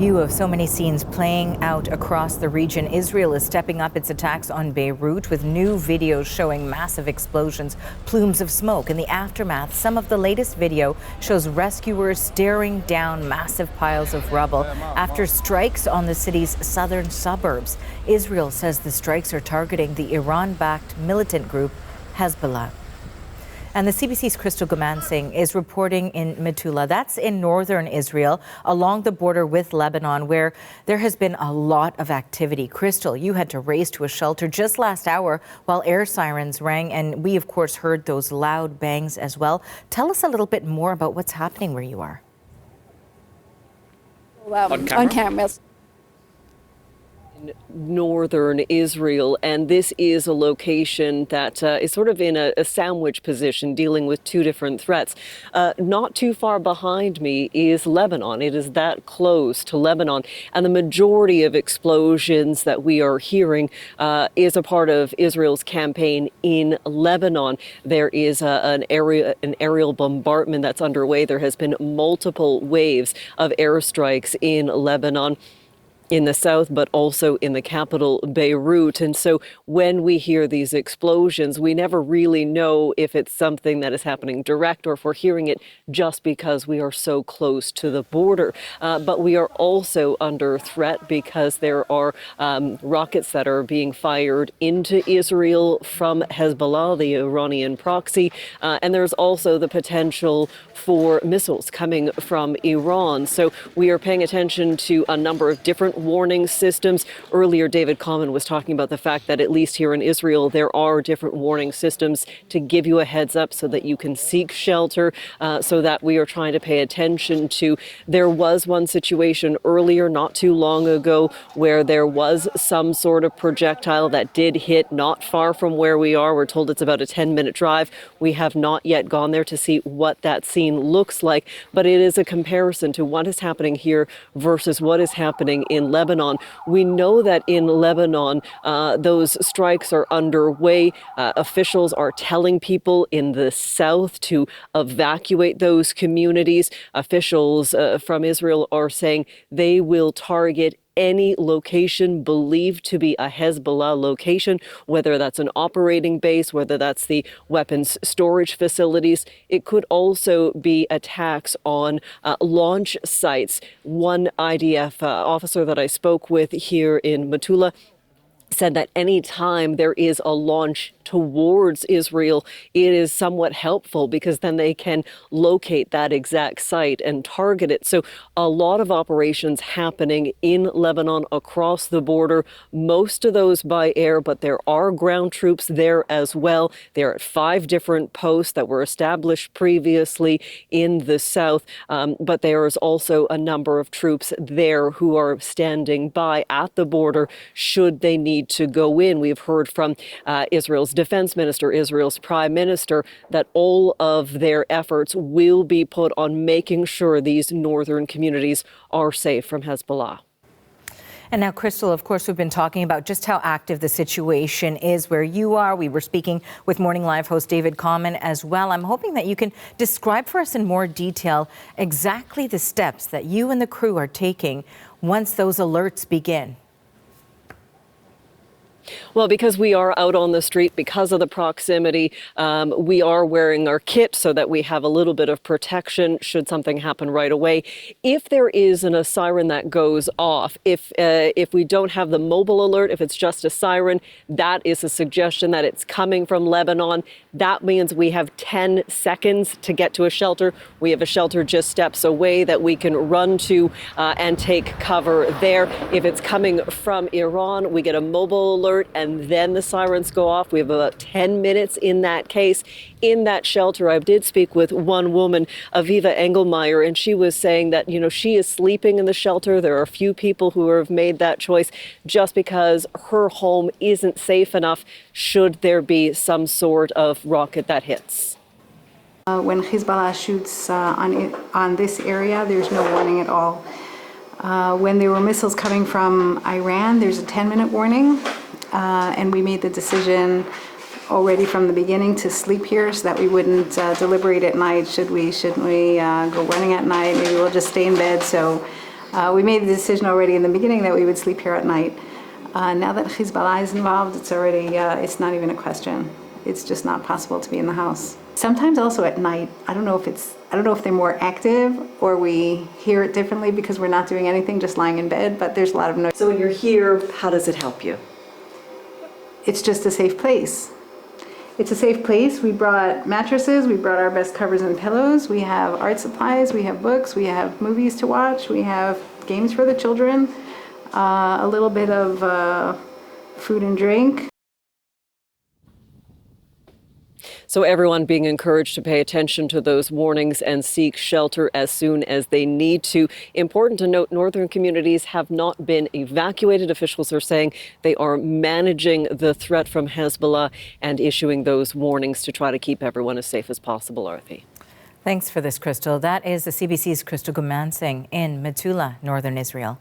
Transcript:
view of so many scenes playing out across the region. Israel is stepping up its attacks on Beirut with new videos showing massive explosions, plumes of smoke. In the aftermath, some of the latest video shows rescuers staring down massive piles of rubble after strikes on the city's southern suburbs. Israel says the strikes are targeting the Iran-backed militant group Hezbollah. And the CBC's Crystal Gomansing is reporting in Metula. That's in northern Israel, along the border with Lebanon, where there has been a lot of activity. Crystal, you had to race to a shelter just last hour while air sirens rang, and we, of course, heard those loud bangs as well. Tell us a little bit more about what's happening where you are. On camera. Northern Israel, and this is a location that is sort of in a sandwich position, dealing with two different threats. Not too far behind me is Lebanon. It is that close to Lebanon, and the majority of explosions that we are hearing is a part of Israel's campaign in Lebanon. There is an aerial bombardment that's underway. There has been multiple waves of airstrikes in Lebanon, in the south, but also in the capital, Beirut. And so when we hear these explosions, we never really know if it's something that is happening direct or if we're hearing it just because we are so close to the border. But we are also under threat because there are rockets that are being fired into Israel from Hezbollah, the Iranian proxy. And there's also the potential for missiles coming from Iran. So we are paying attention to a number of different warning systems. Earlier, David Common was talking about the fact that at least here in Israel, there are different warning systems to give you a heads up so that you can seek shelter, so that we are trying to pay attention to. There was one situation earlier, not too long ago, where there was some sort of projectile that did hit not far from where we are. We're told it's about a 10-minute drive. We have not yet gone there to see what that scene looks like, but it is a comparison to what is happening here versus what is happening in Lebanon. We know that in Lebanon, those strikes are underway. Officials are telling people in the south to evacuate those communities. Officials from Israel are saying they will target any location believed to be a Hezbollah location, whether that's an operating base, whether that's the weapons storage facilities. It could also be attacks on launch sites. One IDF officer that I spoke with here in Metula said that any time there is a launch towards Israel, it is somewhat helpful because then they can locate that exact site and target it. So a lot of operations happening in Lebanon across the border, most of those by air, but there are ground troops there as well. They're at 5 different posts that were established previously in the south, but there is also a number of troops there who are standing by at the border should they need to go in. We've heard from Israel's defense minister, Israel's prime minister, that all of their efforts will be put on making sure these northern communities are safe from Hezbollah. And now, Crystal, of course, we've been talking about just how active the situation is where you are. We were speaking with Morning Live host David Common as well. I'm hoping that you can describe for us in more detail exactly the steps that you and the crew are taking once those alerts begin. Well, because we are out on the street, because of the proximity, we are wearing our kit so that we have a little bit of protection should something happen right away. If there is a siren that goes off, if we don't have the mobile alert, if it's just a siren, that is a suggestion that it's coming from Lebanon. That means we have 10 seconds to get to a shelter. We have a shelter just steps away that we can run to and take cover there. If it's coming from Iran, we get a mobile alert and then the sirens go off. We have about 10 minutes in that case. In that shelter, I did speak with one woman, Aviva Engelmeyer, and she was saying that, she is sleeping in the shelter. There are a few people who have made that choice just because her home isn't safe enough should there be some sort of rocket that hits. When Hezbollah shoots on this area, there's no warning at all. When there were missiles coming from Iran, there's a 10-minute warning. And we made the decision already from the beginning to sleep here so that we wouldn't deliberate at night. Should we go running at night? Maybe we'll just stay in bed. So We made the decision already in the beginning that we would sleep here at night. Now that Hezbollah is involved, it's already, it's not even a question. It's just not possible to be in the house. Sometimes also at night, I don't know if they're more active or we hear it differently because we're not doing anything, just lying in bed, but there's a lot of noise. So when you're here, how does it help you? It's just a safe place. It's a safe place. We brought mattresses, we brought our best covers and pillows, we have art supplies, we have books, we have movies to watch, we have games for the children, a little bit of food and drink. So everyone being encouraged to pay attention to those warnings and seek shelter as soon as they need to. Important to note, northern communities have not been evacuated. Officials are saying they are managing the threat from Hezbollah and issuing those warnings to try to keep everyone as safe as possible, Arthi. Thanks for this, Crystal. That is the CBC's Crystal Gumansing in Metula, northern Israel.